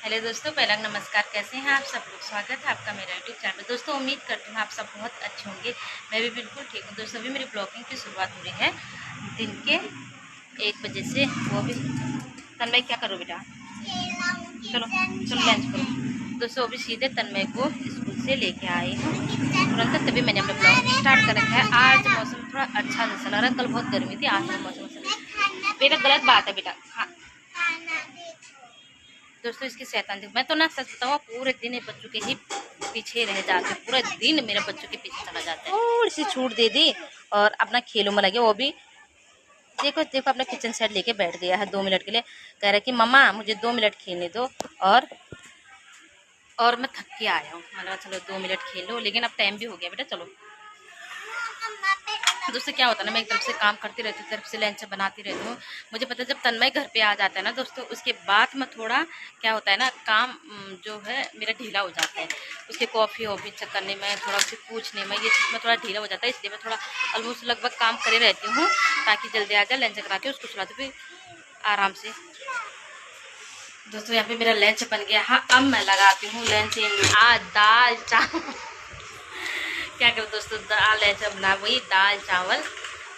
Hello दोस्तों, पहला नमस्कार। कैसे हैं आप सब लोग? स्वागत है आपका मेरा यूट्यूब चैनल में। दोस्तों उम्मीद करती हूँ आप सब बहुत अच्छे होंगे। मैं भी बिल्कुल ठीक हूँ। दोस्तों अभी मेरी ब्लॉगिंग की शुरुआत हो रही है दिन के 1 बजे से। वो भी तन्मय क्या करो बेटा, चलो चलो लंच करो। दोस्तों अभी सीधे तन्मय को स्कूल से लेके आई हूँ तुरंत, तभी मैंने अपना ब्लॉग स्टार्ट कर रखा है। आज मौसम थोड़ा अच्छा जैसा लग रहा है, कल बहुत गर्मी थी, आज मौसम बेटा गलत बात है बेटा। हाँ दोस्तों इसकी शैतान मैं तो ना सच बताऊँ पूरे दिन ये बच्चों के ही पीछे रह जाते, पूरा दिन मेरे बच्चों के पीछे चला जाता है। थोड़ी सी छूट दे दी और अपना खेलों में लगे। वो भी देखो देखो अपना किचन सेट लेके बैठ गया है 2 मिनट के लिए। कह रहा है कि मम्मा मुझे 2 मिनट खेलने दो। और मैं थक के आया हूँ। मतलब चलो 2 मिनट खेल लो, लेकिन अब टाइम भी हो गया बेटा, चलो। दोस्तों क्या होता है ना, मैं एक तरफ से काम करती रहती हूँ, तरफ से लंच बनाती रहती हूँ। मुझे पता है जब तन्मय घर पे आ जाता है ना दोस्तों, उसके बाद मैं थोड़ा क्या होता है ना, काम जो है मेरा ढीला हो जाता है। उसके कॉफ़ी वॉफ़ी करने में, थोड़ा उससे पूछने में, ये चीज़ में थोड़ा ढीला हो जाता है। इसलिए मैं थोड़ा ऑलमोस्ट लगभग काम करे रहती हूँ ताकि जल्दी आ जाए, लंच करा के उसको सुला दो फिर आराम से। दोस्तों यहाँ पे मेरा लंच बन गया। हाँ अब मैं लगाती हूँ लंच। आज दाल चावल क्या करें दोस्तों, दाल ऐसा बना, वही दाल चावल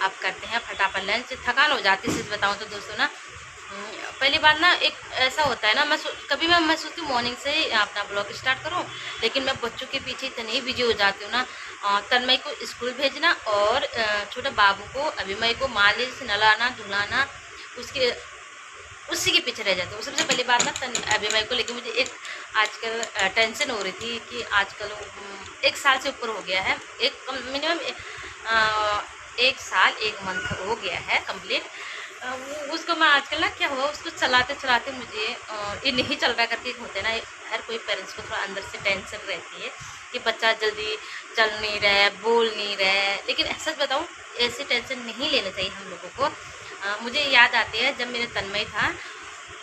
आप करते हैं फटाफट लंच। थकान हो जाती है सच बताऊँ तो दोस्तों ना। पहली बार ना एक ऐसा होता है ना, कभी मैं सोचती हूँ मॉर्निंग से ही अपना ब्लॉग स्टार्ट करूँ, लेकिन मैं बच्चों के पीछे इतनी बिजी हो जाती हूँ ना। तन्मय को स्कूल भेजना और छोटे बाबू को अभिमय को मालिश नहलाना धुलाना, उसके उसी के पीछे रह जाती हूँ। सबसे पहली बात ना अभिमय को लेकर मुझे एक आजकल टेंशन हो रही थी कि आजकल 1 साल से ऊपर हो गया है, एक मिनिमम 1 साल 1 मंथ हो गया है कंप्लीट। उसको मैं आजकल ना क्या हुआ, उसको चलाते चलाते मुझे ये नहीं चल रहा करके होते ना, हर कोई पेरेंट्स को थोड़ा अंदर से टेंशन रहती है कि बच्चा जल्दी चल नहीं रहा है, बोल नहीं रहा है। लेकिन सच बताऊँ ऐसी टेंशन नहीं लेना चाहिए हम लोगों को। मुझे याद आती है जब मेरा तन्मय था,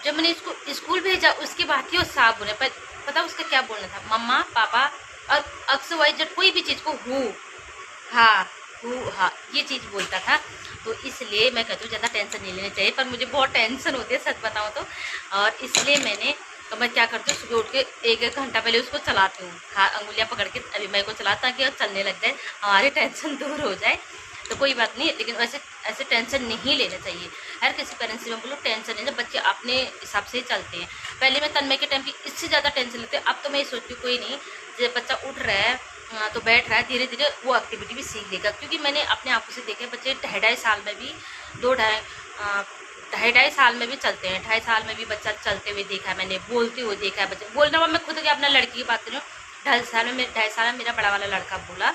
जब मैंने इसको स्कूल भेजा उसके बाद ही वो साफ बोले। पर पता उसका क्या बोलना था, मम्मा पापा और अक्सर वाई जब कोई भी चीज़ को हाँ हाँ ये चीज़ बोलता था। तो इसलिए मैं कहती हूँ ज़्यादा टेंशन नहीं लेनी चाहिए, पर मुझे बहुत टेंशन होती है सच बताऊँ तो। और इसलिए तो मैं क्या करती हूँ, सुबह उठ के 1 घंटा पहले उसको चलाती हूँ, हाँ अंगुलियाँ पकड़ के अभी मैं को चलाता कि चलने लग जाए, हमारी टेंशन दूर हो जाए। तो कोई बात नहीं, लेकिन वैसे ऐसे टेंशन नहीं लेना चाहिए। हर किसी पेरेंट्स से मैं बोलूँ टेंशन नहीं, जब बच्चे अपने हिसाब से ही चलते हैं। पहले मैं तन्मय के टाइम की इससे ज़्यादा टेंशन लेते हैं, अब तो मैं ये सोचती हूँ कोई नहीं, जब बच्चा उठ रहा है तो बैठ रहा है, धीरे धीरे वो एक्टिविटी भी सीख लेगा। क्योंकि मैंने अपने आंखों से देखे बच्चे 2.5 साल में भी 2.5 साल में भी चलते हैं, 2.5 साल में भी बच्चा चलते हुए देखा है मैंने, बोलते हुए देखा है बच्चे बोलना। मैं खुद के अपना लड़की की बात कर रही हूँ, 2.5 साल में मेरा बड़ा वाला लड़का बोला,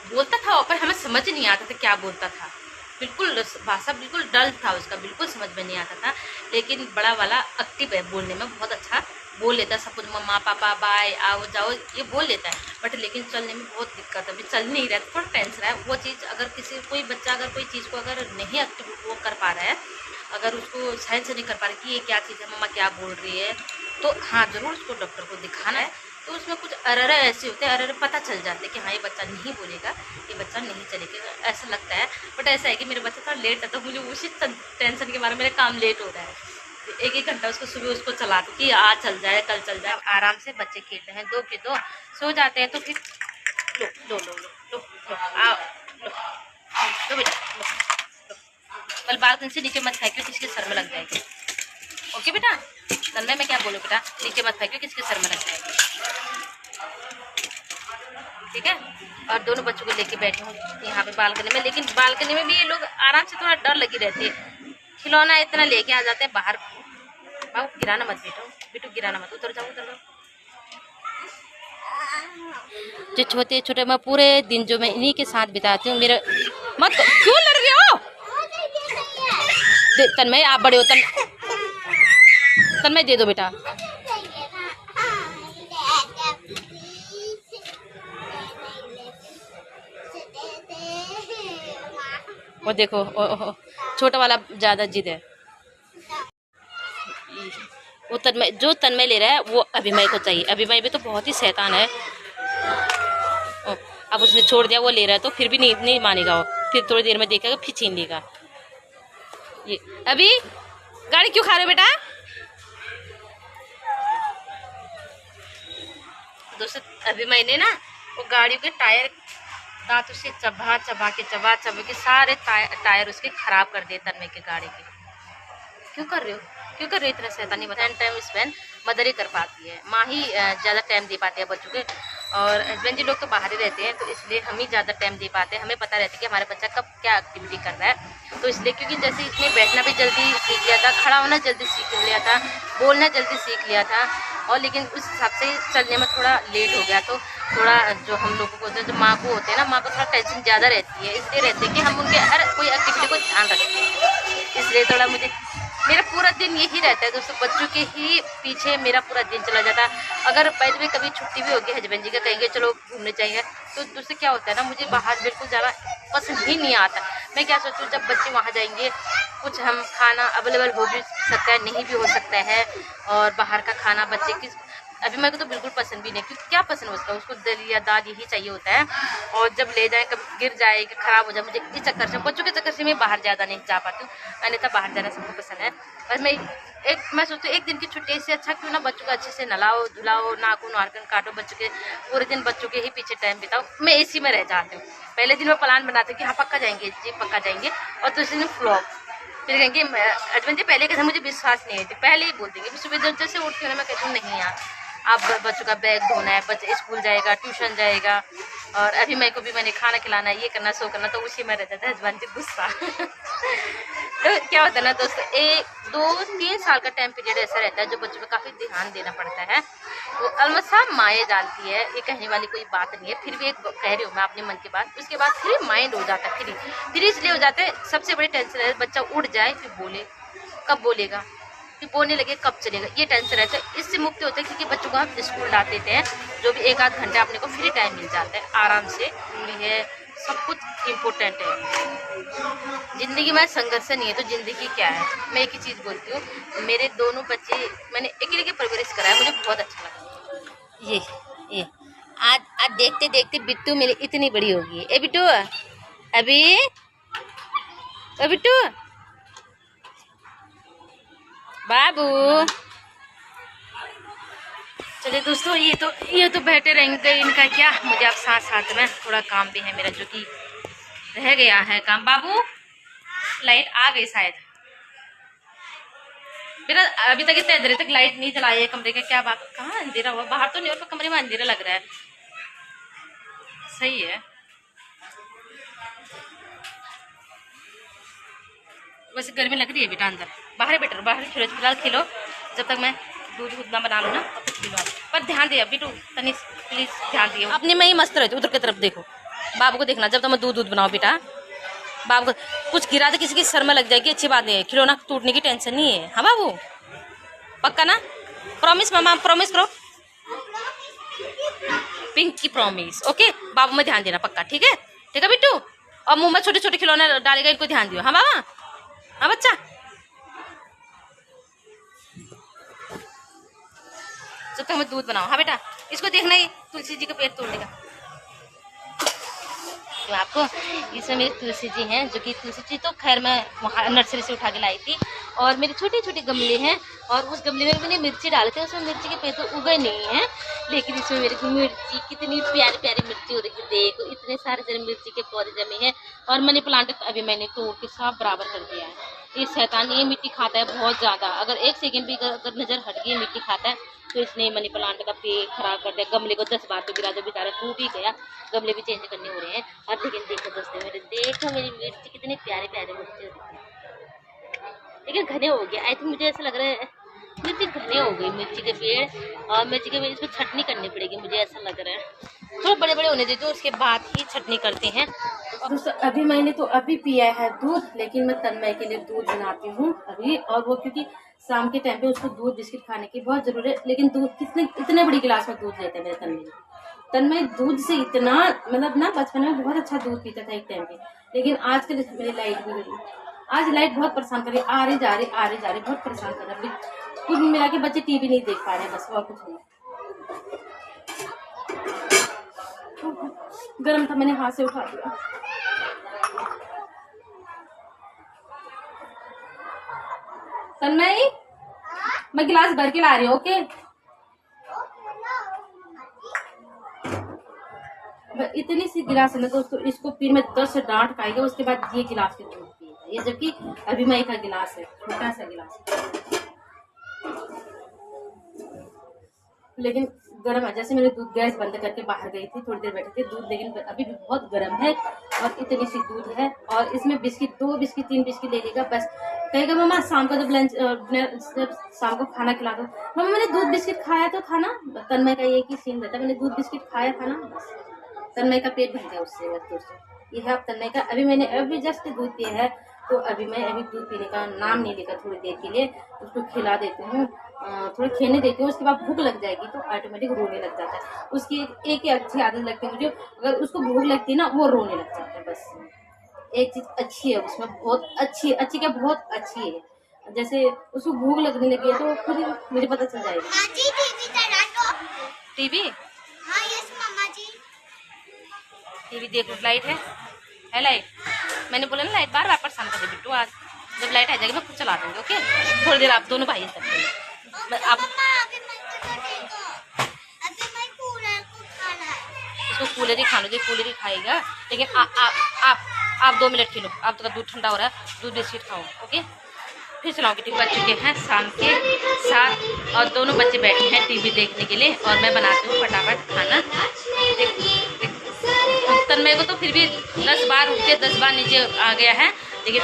बोलता था पर हमें समझ नहीं आता था क्या बोलता था। बिल्कुल भाषा बिल्कुल डल था उसका, बिल्कुल समझ में नहीं आता था। लेकिन बड़ा वाला एक्टिव है, बोलने में बहुत अच्छा बोल लेता है सब कुछ, मम्मा पापा बाय आओ जाओ ये बोल लेता है। बट लेकिन चलने में बहुत दिक्कत है, अभी चल नहीं रहा है, थोड़ा टेंशन है। वो चीज़ अगर कोई बच्चा अगर कोई चीज़ को अगर नहीं एक्टिव वो कर पा रहा है, अगर उसको साइंस से नहीं कर पा रहा कि ये क्या चीज़ है, मम्मा क्या बोल रही है, तो हाँ ज़रूर उसको डॉक्टर को दिखाना है। तो उसमें कुछ अरर ऐसे होते हैं, अरर पता चल जाते हैं कि हाँ ये बच्चा नहीं बोलेगा, ये बच्चा नहीं चलेगा, ऐसा लगता है। बट ऐसा है कि मेरा बच्चा थोड़ा लेट है, तो मुझे उसी टेंशन के बारे में मेरा काम लेट हो रहा है। तो 1 घंटा उसको सुबह उसको चला दो कि आज चल जाए कल चल जाए। आराम से बच्चे खेलते हैं, 2 के 2 सो जाते हैं। तो फिर लो लो लो लो लो लो आओ लो लो बेटा लो लो। कल बालकनी से नीचे मत फेंकियो, किसके सर में लग जाएगी। ओके बेटा, तन्मय मैं क्या बोलूँ बेटा, नीचे मत फेंकियो, किसके सर में लग जाएगी, ठीक है। और दोनों बच्चों को लेके बैठी हूँ यहाँ पे बालकनी में। लेकिन बालकनी में भी ये लोग आराम से, थोड़ा डर लगी रहती है। खिलौना इतना लेके आ जाते हैं बाहर। बाबू गिराना मत बेटो, बेटू गिराना मत, उतर जाओ उतर जाओ। जो छोटे छोटे मैं पूरे दिन जो मैं इन्हीं के साथ बिताती हूँ, मेरे मत क्यों लड़ रहे हो। तन्मय आप बड़े हो, तन्मय दे दो बेटा। वो देखो छोटा वाला ज्यादा जिद है। वो तन्मय ले रहा है वो अभिमय को चाहिए। अभिमय भी तो बहुत ही शैतान है। अब उसने छोड़ दिया, वो ले रहा है तो फिर भी नहीं मानेगा वो, फिर थोड़ी देर में देखेगा फिर छीन लेगा। ये अभी गाड़ी क्यों खा रहे हो बेटा, दोस्तों अभी मैंने ना वो गाड़ियों के टायर दांतों से चबा के सारे टायर उसके खराब कर दिए तन्मय के गाड़ी के। क्यों कर रहे हो, क्यों कर रहे हो इतना शैतानी? बता टाइम स्पेंड मदर ही कर पाती है, माँ ही ज़्यादा टाइम दे पाते हैं बच्चों के, और हस्बैंड जी लोग तो बाहर ही रहते हैं, तो इसलिए हम ही ज़्यादा टाइम दे पाते हैं। हमें पता रहता है कि हमारा बच्चा कब क्या एक्टिविटी कर रहा है, तो इसलिए क्योंकि जैसे इसने बैठना भी जल्दी सीख लिया था, खड़ा होना जल्दी सीख लिया था, बोलना जल्दी सीख लिया था, और लेकिन उस हिसाब से चलने में थोड़ा लेट हो गया, तो थोड़ा जो हम लोगों को जो माँ को होते हैं ना, माँ को थोड़ा टेंशन ज़्यादा रहती है, इसलिए रहती है कि हम उनके हर कोई एक्टिविटी को ध्यान रखें, इसलिए थोड़ा मुझे मेरा पूरा दिन यही रहता है दोस्तों, बच्चों के ही पीछे मेरा पूरा दिन चला जाता है। अगर बैठ में कभी छुट्टी भी होगी, हस्बैंड जी का कहेंगे चलो घूमने चाहिए, तो दूसरे क्या होता है ना, मुझे बाहर बिल्कुल ज़्यादा पसंद ही नहीं आता। मैं क्या सोचती हूँ, जब बच्चे वहाँ जाएंगे कुछ हम खाना अवेलेबल हो भी सकता है, नहीं भी हो सकता है, और बाहर का खाना बच्चे की अभी मेरे को तो बिल्कुल पसंद भी नहीं, क्योंकि क्या पसंद होता है उसको, दलिया दाल यही चाहिए होता है, और जब ले जाए कभी गिर जाए कि खराब हो जाए, मुझे इस चक्कर से, बच्चों के चक्कर से मैं बाहर ज़्यादा नहीं जा पाती हूँ, अन्यथा बाहर जाना सबको पसंद है। बस मैं सोचती हूँ एक दिन की छुट्टी से अच्छा क्यों ना बच्चों को अच्छे से नलाओ धुलाओ, नाखून वारकन काटो, बच्चों के पूरे दिन बच्चों के ही पीछे टाइम बिताओ। मैं इसी में रह जाती हूँ। पहले दिन में प्लान बनाती हूँ कि हाँ पक्का जाएंगे जी, पक्का जाएंगे, और दूसरे दिन फ्लॉप, फिर कहेंगे हस्बैंड जी पहले कहते मुझे विश्वास नहीं है, पहले ही बोल देंगे, सुबह जैसे उठती हूँ ना मैं कहती हूँ नहीं यार अब बच्चों का बैग धोना है, बच्चे स्कूल जाएगा, ट्यूशन जाएगा, और अभी मेरे को भी मैंने खाना खिलाना है, ये करना सो करना, तो उसी में रह जाता है हस्बैंड जी गुस्सा। तो क्या होता है ना दोस्तों, 1-2-3 साल का टाइम पीरियड ऐसा रहता है जो बच्चों पे काफ़ी ध्यान देना पड़ता है, तो अलमत साहब माएँ जानती है, ये कहने वाली कोई बात नहीं है, फिर भी एक कह रही हूँ मैं अपने मन की बात। उसके बाद फिर माइंड हो जाता है, फिर इसलिए हो जाता है, सबसे बड़ी टेंशन है बच्चा उड़ जाए फिर बोले, कब बोलेगा, कि बोलने लगे कब चलेगा, ये टेंशन रहता है। इससे मुक्ति होता है क्योंकि बच्चों को हम स्कूल डाल देते हैं, जो भी 1-8 घंटे अपने को फ्री टाइम मिल जाता है, आराम से पूरी है, सब कुछ इम्पोर्टेंट है। ज़िंदगी में संघर्ष नहीं है तो ज़िंदगी क्या है। मैं एक ही चीज़ बोलती हूँ, मेरे दोनों बच्चे मैंने अकेले की परवरिश कराया, मुझे बहुत अच्छा लगा। ये आज आज देखते देखते बिट्टू मेरी इतनी बड़ी होगी। ए बिट्टू, अभी बिट्टू बाबू, चलिए दोस्तों, ये तो बैठे रहेंगे, इनका क्या, मुझे अब साथ साथ में थोड़ा काम भी है मेरा जो कि रह गया है काम। बाबू लाइट आ गई शायद, बेटा अभी तक इतने देर तक लाइट नहीं जलाई है कमरे का, क्या बात, कहाँ अंधेरा हुआ, बाहर तो नहीं और कमरे में अंधेरा लग रहा है, सही है। वैसे गर्मी लग रही है बेटा, अंदर बाहर बेटर बाहर खिलो, फिलहाल खिलो, जब तक मैं दूध उतना बना लूँ ना तब तक खिलो, पर ध्यान दिया बेटू, तनी प्लीज ध्यान दिए, अपने में ही मस्त रहती, उधर की तरफ देखो, बाबू को देखना जब तक मैं दूध बनाओ बेटा, बाबू को कुछ गिरा तो किसी की सर में लग जाएगी, अच्छी बात नहीं है, खिलौना टूटने की टेंशन नहीं है, हाँ बाबू पक्का ना, प्रॉमिस मामा, प्रॉमिस करो, पिंक की प्रॉमिस, ओके बाबू में ध्यान देना पक्का, ठीक है बिट्टू, और मुंह में छोटे छोटे खिलौने डालेगा, इनको ध्यान दियो, हाँ बाबा, हाँ बच्चा, जब तक मैं दूध बनाओ, हाँ बेटा, इसको देखना ही तुलसी जी का पेड़ तोड़ने का, तो आपको इसमें मेरी तुलसी जी हैं, जो कि तुलसी जी तो खैर मैं वहाँ नर्सरी से उठा के लाई थी, और मेरे छोटे छोटे गमले हैं, और उस गमले में मैंने मिर्ची डाले थे, उसमें मिर्ची के पेड़ तो उगे नहीं हैं, लेकिन इसमें मेरी मिर्ची कितनी प्यारी प्यारी मिर्ची हो रही है, देखो इतने सारे जन मिर्ची के पौधे जमे हैं, और मनी प्लांट अभी मैंने तोड़ के सब बराबर कर दिया है। ये शैतान ये मिट्टी खाता है बहुत ज़्यादा, अगर 1 सेकेंड भी अगर नज़र हट गई मिट्टी खाता है, तो इसने मनी प्लांट का पेड़ खराब कर दिया, गमले को 10 बार तो गिरा दो, बेचारा टूट ही गया, गमले भी चेंज करने हो रहे हैं। और लेकिन देखो दोस्तों मेरे, देखो मेरी मिर्ची कितने प्यारे प्यारे मिर्ची होती है, लेकिन घने हो गए, आई थिंक मुझे ऐसा लग रहा है मिर्ची घने हो गई मिर्ची के पेड़, और मिर्ची के पेड़ इसमें छटनी करनी पड़ेगी, मुझे ऐसा लग रहा है, थोड़ा बड़े बड़े होने देते उसके बाद ही छटनी करते हैं। दोस्तों अभी मैंने तो अभी पिया है दूध, लेकिन मैं तन्मय के लिए दूध बनाती हूँ अभी, और वो क्योंकि शाम के टाइम पे उसको दूध बिस्किट खाने की बहुत जरूरत है, लेकिन दूध इतने बड़ी गिलास में दूध लेते हैं मेरे तन्मय दूध से इतना, मतलब ना बचपन में बहुत अच्छा दूध पीता था एक टाइम पे, लेकिन आज के मेरी लाइट भी गई, आज लाइट बहुत परेशान कर रही, आ रही जा रही बहुत परेशान कर रही, कुल मिला के बच्चे टीवी नहीं देख पा रहे हैं, बस और कुछ नहीं। गर्म था, मैंने हाथ से उठा दिया। तन्मय मैं गिलास भर के ला रही हूँ, ओके अब इतनी सी गिलास है ना दोस्तों, इसको फिर मैं 10 डांट खाएगा, उसके बाद ये गिलास के दूध पिएगा ये, जबकि अभी मैं का गिलास है, छोटा सा गिलास। लेकिन गर्म है। जैसे मैंने दूध गैस बंद करके बाहर गई थी, थोड़ी देर बैठे थे दूध, लेकिन अभी भी बहुत गर्म है और इतनी सी दूध है। और इसमें बिस्किट, 2 बिस्किट 3 बिस्किट ले लेगा बस। कहेगा मम्मा शाम को जब लंच जब शाम को खाना खिला दो, मम्मा मैंने दूध बिस्किट खाया तो था ना। तन्मय का ये की सीन रहता है, मैंने दूध बिस्किट खाया था ना बस। तन्मय का पेट भर गया उससे बस दोस्तों। ये है अब तन्मय का। अभी मैंने अभी जस्ट दूध पिया है, तो अभी मैं अभी दूध पीने का नाम नहीं लेकर थोड़ी देर के लिए उसको खिला देती हूँ, थोड़ा खेने देती हूँ। उसके बाद भूख लग जाएगी तो ऑटोमेटिक रोने लग जाता है। उसकी एक ही अच्छी आदत लगती है मुझे, अगर उसको भूख लगती है ना वो रोने लग जाता है बस। एक चीज अच्छी है उसमें, बहुत अच्छी, अच्छी क्या बहुत अच्छी है। जैसे उसको भूख लगने लगी है तो खुद ही मुझे पता चल जाएगा। टीवी टीवी देखो, लाइट है लाइट। मैंने बोला ना लाइट बार बार परेशान कर दे बिट्टू। आज जब लाइट आ जाएगी मैं खुद चला दूंगी। ओके, थोड़ी देर आप दोनों भाई सब आप इसको कूलर ही खाना, कूलर ही खाएगा। लेकिन आप 2 मिनट खेलो, आप तो दूध ठंडा हो रहा है, दूध बिस्किट खाओ। ओके, फिर चलाऊंगी। टीवी बज चुके हैं शाम के 7 और दोनों बच्चे बैठे हैं टीवी देखने के लिए और मैं बनाती हूँ फटाफट खाना। तन्मय को तो फिर भी 10 बार उठ के 10 बार नीचे आ गया है, लेकिन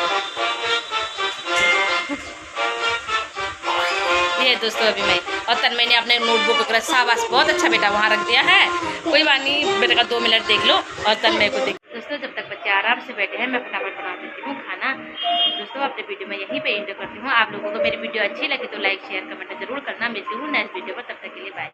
ये दोस्तों अभी मैं और तन्मय ने अपने नोटबुक वगैरह शाबाश, बहुत अच्छा बेटा वहाँ रख दिया है। कोई बात नहीं बेटा का 2 मिनट देख लो और तन्मय को देख। दोस्तों जब तक बच्चे आराम से बैठे हैं मैं फटाफट बना देती हूँ खाना। दोस्तों अपने वीडियो में यहीं पे एंड करती हूँ। आप लोगों को मेरी वीडियो अच्छी लगी तो लाइक शेयर कमेंट जरूर करना। मिलती हूँ नेक्स्ट वीडियो पर, तब तक के लिए बाय।